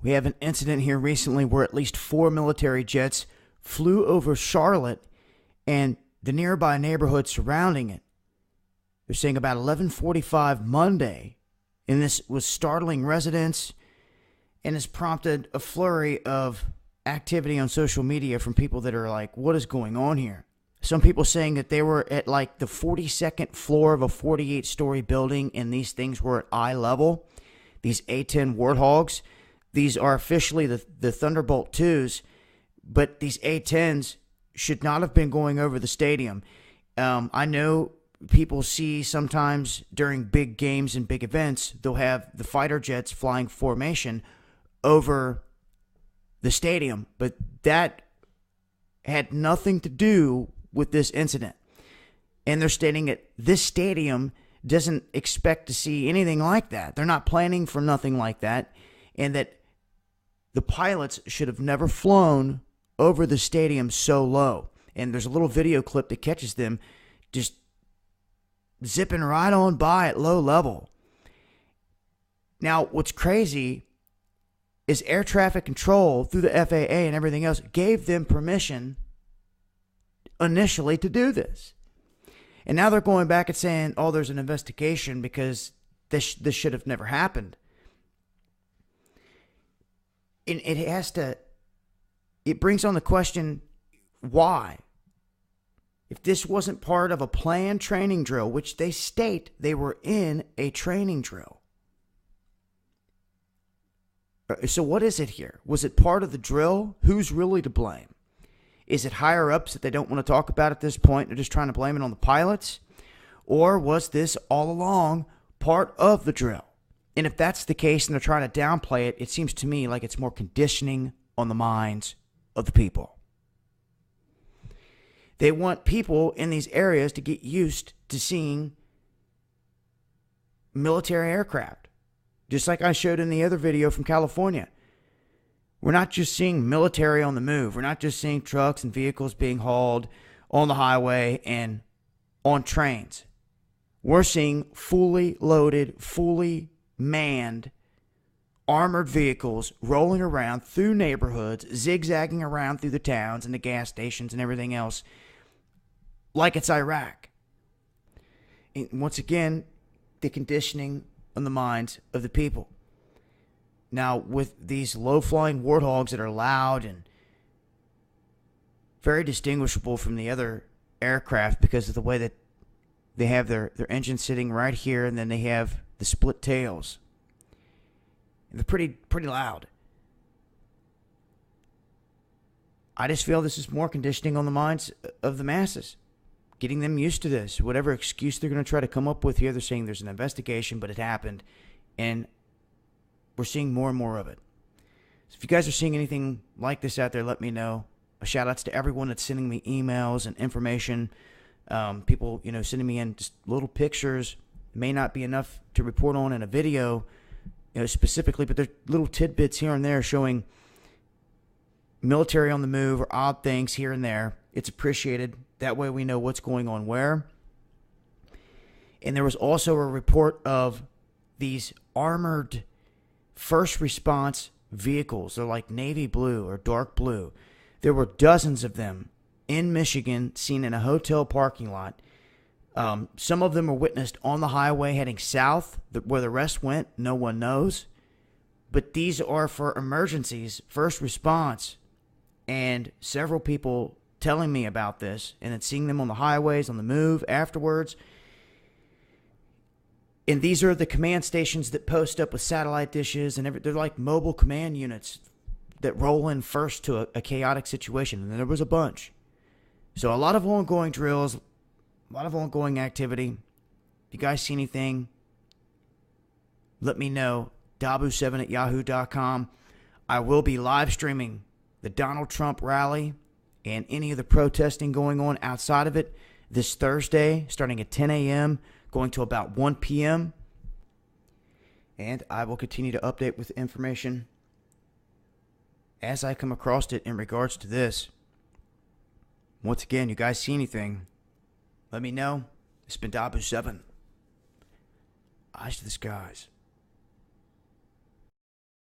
We have an incident here recently where at least 4 military jets flew over Charlotte and the nearby neighborhood surrounding it. They're saying about 11:45 Monday, and this was startling residents and has prompted a flurry of activity on social media from people that are like, what is going on here? Some people saying that they were at like the 42nd floor of a 48-story building and these things were at eye level. These A-10 Warthogs, these are officially the Thunderbolt 2s, but these A-10s should not have been going over the stadium. I know people see sometimes during big games and big events, they'll have the fighter jets flying formation over the stadium, but that had nothing to do with this incident. And they're stating that this stadium doesn't expect to see anything like that. They're not planning for nothing like that, and that the pilots should have never flown over the stadium so low. And there's a little video clip that catches them just zipping right on by at low level. Now, what's crazy is air traffic control through the FAA and everything else gave them permission initially to do this. And now they're going back and saying, oh, there's an investigation because this should have never happened. And it brings on the question, why? If this wasn't part of a planned training drill, which they state they were in a training drill. So what is it here? Was it part of the drill? Who's really to blame? Is it higher ups that they don't want to talk about at this point? They're just trying to blame it on the pilots? Or was this all along part of the drill? And if that's the case and they're trying to downplay it, it seems to me like it's more conditioning on the minds of the people. They want people in these areas to get used to seeing military aircraft. Just like I showed in the other video from California. We're not just seeing military on the move. We're not just seeing trucks and vehicles being hauled on the highway and on trains. We're seeing fully loaded, fully manned, armored vehicles rolling around through neighborhoods, zigzagging around through the towns and the gas stations and everything else like it's Iraq. And once again, the conditioning on the minds of the people. Now, with these low-flying Warthogs that are loud and very distinguishable from the other aircraft because of the way that they have their engine sitting right here, and then they have the split tails. And they're pretty loud. I just feel this is more conditioning on the minds of the masses. Getting them used to this. Whatever excuse they're going to try to come up with here, they're saying there's an investigation, but it happened. And we're seeing more and more of it. So if you guys are seeing anything like this out there, let me know. Shout outs to everyone that's sending me emails and information. People, sending me in just little pictures. It may not be enough to report on in a video, specifically, but there's little tidbits here and there showing military on the move or odd things here and there. It's appreciated. That way we know what's going on where. And there was also a report of these armored first response vehicles. They're like navy blue or dark blue. There were dozens of them in Michigan seen in a hotel parking lot. Some of them were witnessed on the highway heading south. Where the rest went, no one knows. But these are for emergencies, first response. And several people telling me about this and then seeing them on the highways, on the move afterwards. And these are the command stations that post up with satellite dishes, and they're like mobile command units that roll in first to a chaotic situation. And there was a bunch. So a lot of ongoing drills, a lot of ongoing activity. If you guys see anything, let me know. Dabu7@yahoo.com. I will be live streaming the Donald Trump rally and any of the protesting going on outside of it this Thursday, starting at 10 a.m., going to about 1 p.m. And I will continue to update with information as I come across it in regards to this. Once again, you guys see anything, let me know. It's been Dabu7. Eyes to the skies.